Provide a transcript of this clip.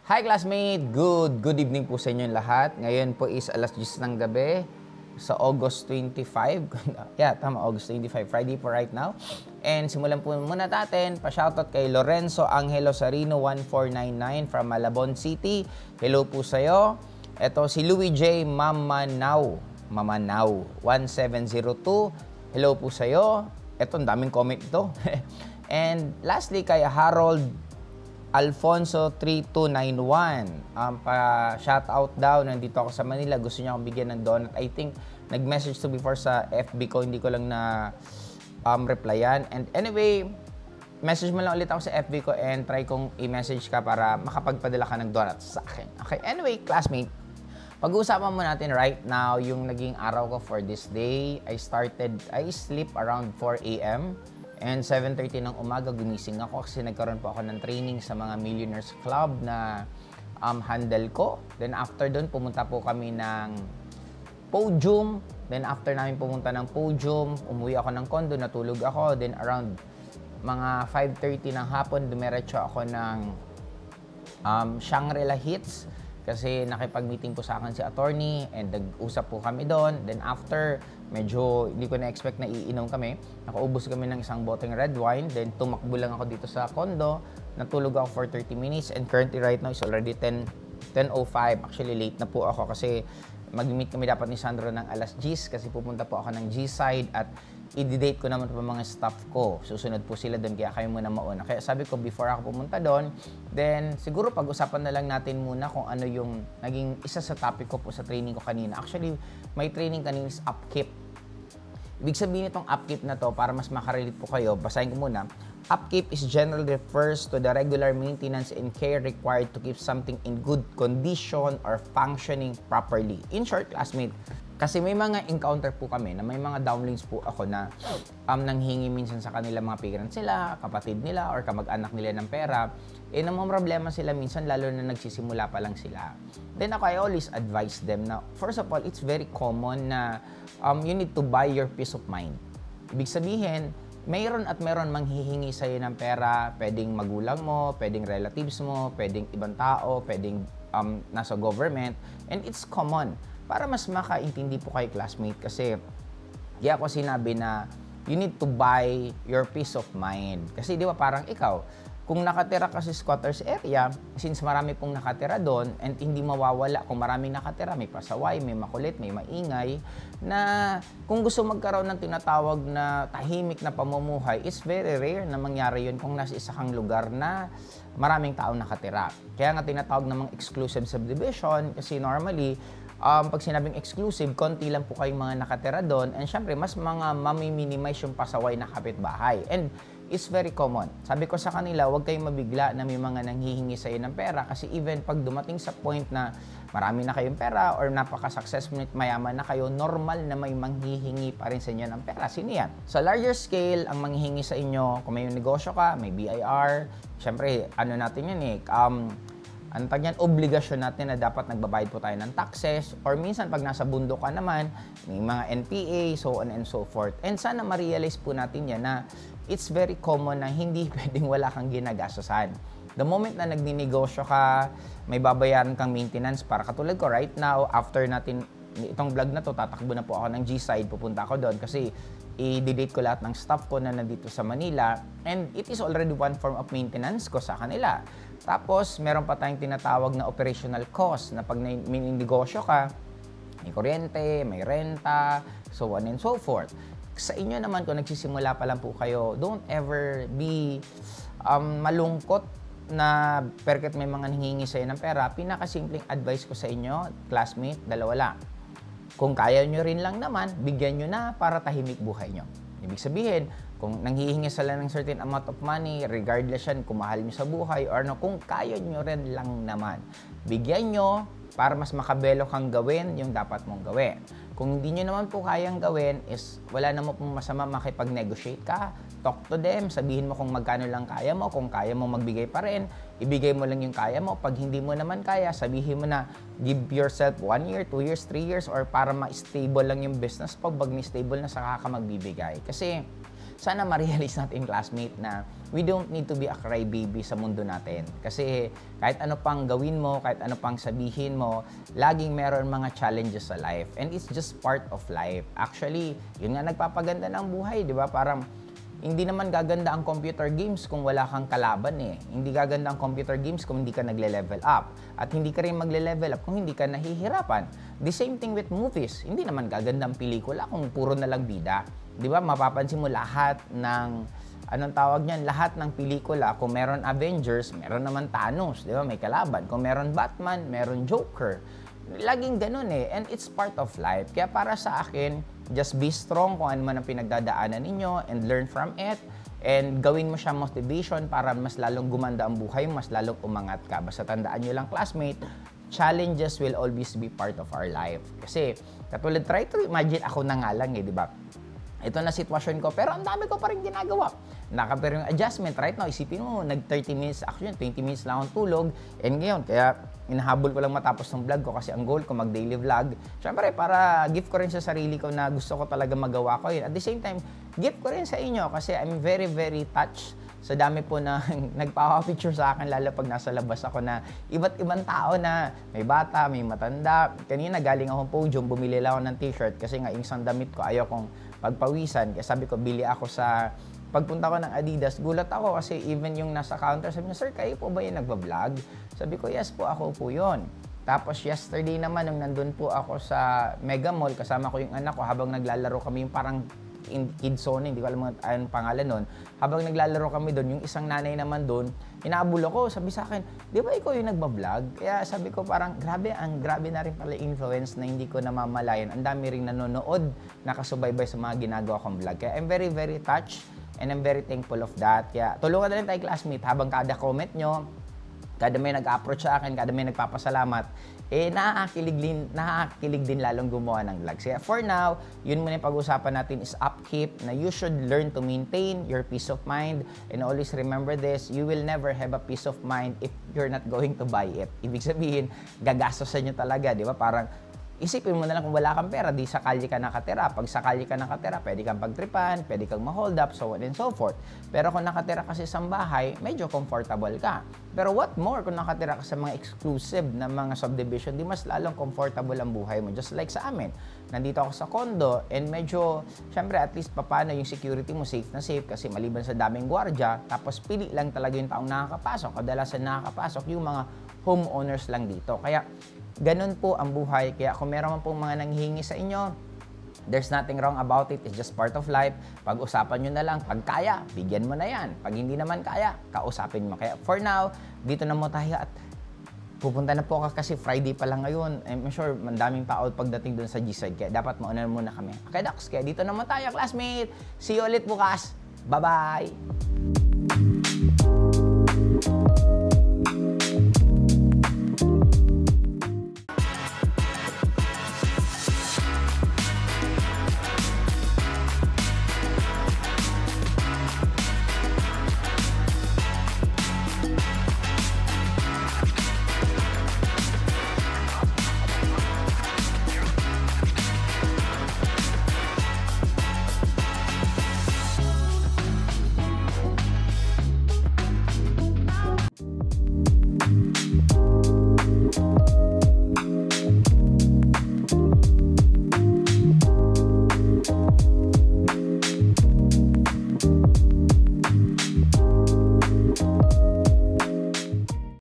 Hi classmate! Good evening po sa inyo lahat. Ngayon po is alas 10 ng gabi sa August 25. Yeah, tama, August 25. Friday po right now. And simulan po muna natin. Pa-shoutout kay Lorenzo Angelo Sarino 1499 from Malabon City. Hello po sa'yo. Ito si Louis J. Mamanaw 1702. Hello po sa'yo. Ito, ang daming comment ito. And lastly kay Harold Alfonso 3291. Pa-shoutout daw, nandito ako sa Manila. Gusto niya akong bigyan ng donut. I think, nag-message to before sa FB ko. Hindi ko lang na replyan. And anyway, message mo lang ulit ako sa FB ko and try kong i-message ka para makapagpadala ka ng donuts sa akin. Okay, anyway, classmate, pag-uusapan mo natin right now yung naging araw ko for this day. I sleep around 4 a.m. And 7:30 ng umaga, gumising ako kasi nagkaroon po ako ng training sa mga Millionaires Club na handle ko. Then after doon, pumunta po kami ng Podium. Then after namin pumunta ng Podium, umuwi ako ng condo, natulog ako. Then around mga 5:30 ng hapon, dumiretso ako ng Shangri-La Hits kasi nakipag-meeting po sa akin si attorney and nag-usap po kami doon. Then after, medyo hindi ko na-expect na iinom kami. Nakaubos kami ng isang boteng red wine. Then tumakbo lang ako dito sa condo. Natulog ako for 30 minutes and currently right now is already 10:05. Actually late na po ako kasi mag-meet kami dapat ni Sandro ng alas 10 kasi pupunta po ako ng G-side at i-date ko naman po mga staff ko. Susunod po sila doon kaya kayo muna mauna. Kaya sabi ko before ako pumunta doon, then siguro pag-usapan na lang natin muna kung ano yung naging isa sa topic ko po sa training ko kanina. Actually, may training kanina is upkeep. Ibig sabihin itong upkeep na to, para mas makarelate po kayo, basahin ko muna. Upkeep is generally refers to the regular maintenance and care required to keep something in good condition or functioning properly. In short, classmate, kasi may mga encounter po kami na may mga downlings po ako na nanghingi minsan sa kanila mga parents sila, kapatid nila, or kamag-anak nila ng pera. Namang problema sila minsan, lalo na nagsisimula pa lang sila. Then ako, I always advise them na, first of all, it's very common na you need to buy your peace of mind. Ibig sabihin, mayroon at mayroon manghihingi sa'yo ng pera, pwedeng magulang mo, pwedeng relatives mo, pwedeng ibang tao, pwedeng nasa government, and it's common. Para mas makaintindi po kayo, classmate, kasi di ako sinabi na you need to buy your peace of mind. Kasi di ba parang ikaw, kung nakatira ka sa squatters area, since marami pong nakatira doon, and hindi mawawala kung maraming nakatira, may pasaway, may makulit, may maingay, na kung gusto magkaroon ng tinatawag na tahimik na pamumuhay, it's very rare na mangyari yun kung nasa isa kang lugar na maraming taong nakatira. Kaya nga tinatawag namang exclusive subdivision, kasi normally, pag sinabing exclusive, konti lang po kayong mga nakatira doon, and syempre, mas mga mami-minimize yung pasaway na kapitbahay. And it's very common. Sabi ko sa kanila, huwag kayong mabigla na may mga nanghihingi sa iyo ng pera kasi even pag dumating sa point na marami na kayong pera or napaka-successful at mayaman na kayo, normal na may manghihingi pa rin sa inyo ng pera. Sino yan? Sa larger scale, ang manghihingi sa inyo, kung may negosyo ka, may BIR, syempre, ano natin yan eh, ang tag yan, obligasyon natin na dapat nagbabayad po tayo ng taxes, or minsan pag nasa bundok ka naman, may mga NPA, so on and so forth. And sana ma-realize po natin yan na it's very common na hindi pwedeng wala kang ginagastosan. The moment na nagninegosyo ka, may babayaran kang maintenance para katulad ko right now, after natin itong vlog na to, tatakbo na po ako ng G-side, pupunta ako doon kasi i-date ko lahat ng staff ko na nandito sa Manila, and it is already one form of maintenance ko sa kanila. Tapos, meron pa tayong tinatawag na operational cost na pag may negosyo ka, may kuryente, may renta, so on and so forth. Sa inyo naman, kung nagsisimula pa lang po kayo, don't ever be malungkot na perket may mga nanghihingi sa'yo ng pera. Pinakasimpleng advice ko sa inyo, classmate, dalawa lang. Kung kaya nyo rin lang naman, bigyan nyo na para tahimik buhay nyo. Ibig sabihin, kung nanghihingi sila ng certain amount of money, regardless yan kung mahal nyo sa buhay or ano, kung kaya nyo rin lang naman, bigyan nyo para mas makabelo kang gawin yung dapat mong gawin. Kung hindi nyo naman po kayang gawin, is wala naman pong masama makipag-negotiate ka, talk to them, sabihin mo kung magkano lang kaya mo, kung kaya mo magbigay pa rin, ibigay mo lang yung kaya mo. Pag hindi mo naman kaya, sabihin mo na give yourself 1 year, 2 years, 3 years, or para ma-stable lang yung business. Pag ni-stable na, saka ka magbibigay. Kasi sana ma-realize natin, classmate, na we don't need to be a crybaby sa mundo natin. Kasi kahit ano pang gawin mo, kahit ano pang sabihin mo, laging meron mga challenges sa life. And it's just part of life. Actually, yun nga nagpapaganda ng buhay, di ba? Parang hindi naman gaganda ang computer games kung wala kang kalaban eh. Hindi gaganda ang computer games kung hindi ka nagle-level up. At hindi ka rin magle-level up kung hindi ka nahihirapan. The same thing with movies. Hindi naman gaganda ang pelikula kung puro na lang bida. Di ba? Mapapansin mo lahat ng, anong tawag niyan? Lahat ng pelikula, kung meron Avengers, meron naman Thanos. Di ba? May kalaban. Kung meron Batman, meron Joker. Laging ganun eh. And it's part of life. Kaya para sa akin, just be strong kung ano man ang pinagdadaanan ninyo and learn from it. And gawin mo siya motivation para mas lalong gumanda ang buhay, mas lalong umangat ka. Basta tandaan nyo lang, classmate, challenges will always be part of our life. Kasi, katulad, try to imagine, ako na nga lang eh, di ba? Ito na sitwasyon ko, pero ang dami ko pa rin ginagawa. Pero yung adjustment, right now, isipin mo, nag-30 minutes, actually, 20 minutes lang akong tulog. And ngayon, kaya inahabol ko lang matapos ng vlog ko kasi ang goal ko mag-daily vlog. Siyempre, para gift ko rin sa sarili ko na gusto ko talaga magawa ko yun. At the same time, gift ko rin sa inyo kasi I'm very, very touched sa dami po na nagpapapicture sa akin, lalo pag nasa labas ako na iba't ibang tao na may bata, may matanda. Kanina galing akong podium, bumili lang ako ng t-shirt kasi nga yung isang damit ko ayaw kong pagpawisan. Kaya sabi ko, bili ako sa pagpunta ko ng Adidas. Gulat ako kasi even yung nasa counter, sabi niya, "Sir, kayo po ba yung nagbablog?" Sabi ko, "Yes po, ako po yun." Tapos yesterday naman, nung nandun po ako sa Mega Mall, kasama ko yung anak ko habang naglalaro kami, yung parang Kids Zone, hindi ko alam anong pangalan nun. Habang naglalaro kami doon, yung isang nanay naman doon, inaabol ako, sabi sa akin, "Di ba ikaw yung nagbablog?" Kaya sabi ko parang, grabe na rin pala influence na hindi ko namamalayan. Ang dami ring nanonood, nakasubaybay sa mga ginagawa kong vlog. Kaya I'm very, very touched and I'm very thankful of that. Kaya tulungan na rin tayo, classmate, habang kada comment nyo, kada may nag-approach sa akin, kada may nagpapasalamat, nakakakilig din lalong gumawa ng vlogs. Kaya for now, yun muna yung pag-usapan natin is upkeep, na you should learn to maintain your peace of mind. And always remember this, you will never have a peace of mind if you're not going to buy it. Ibig sabihin, gagastosan nyo talaga, di ba? Parang, isipin mo na lang kung wala kang pera, di sa kalye ka nakatira. Pag sa kalye ka nakatira, pwede kang pagtripan, pwede kang ma-hold up, so on and so forth. Pero kung nakatira kasi sa bahay, medyo comfortable ka. Pero what more kung nakatira ka sa mga exclusive na mga subdivision, di mas lalong comfortable ang buhay mo. Just like sa amin, nandito ako sa condo, and medyo, syempre at least papano yung security mo, safe na safe, kasi maliban sa daming gwardiya, tapos pili lang talaga yung taong nakakapasok. Kadalasan nakakapasok yung mga homeowners lang dito. Kaya, ganun po ang buhay. Kaya kung meron man pong mga nanghihingi sa inyo, there's nothing wrong about it. It's just part of life. Pag-usapan nyo na lang. Pag kaya, bigyan mo na yan. Pag hindi naman kaya, kausapin mo. Kaya for now, dito na mo tayo at pupunta na po kasi Friday pa lang ngayon. I'm sure mandaming tao pagdating dun sa G-side. Kaya dapat mauna muna kami. Okay, Dax? Kaya dito na mo tayo, classmate. See you ulit bukas. Bye-bye!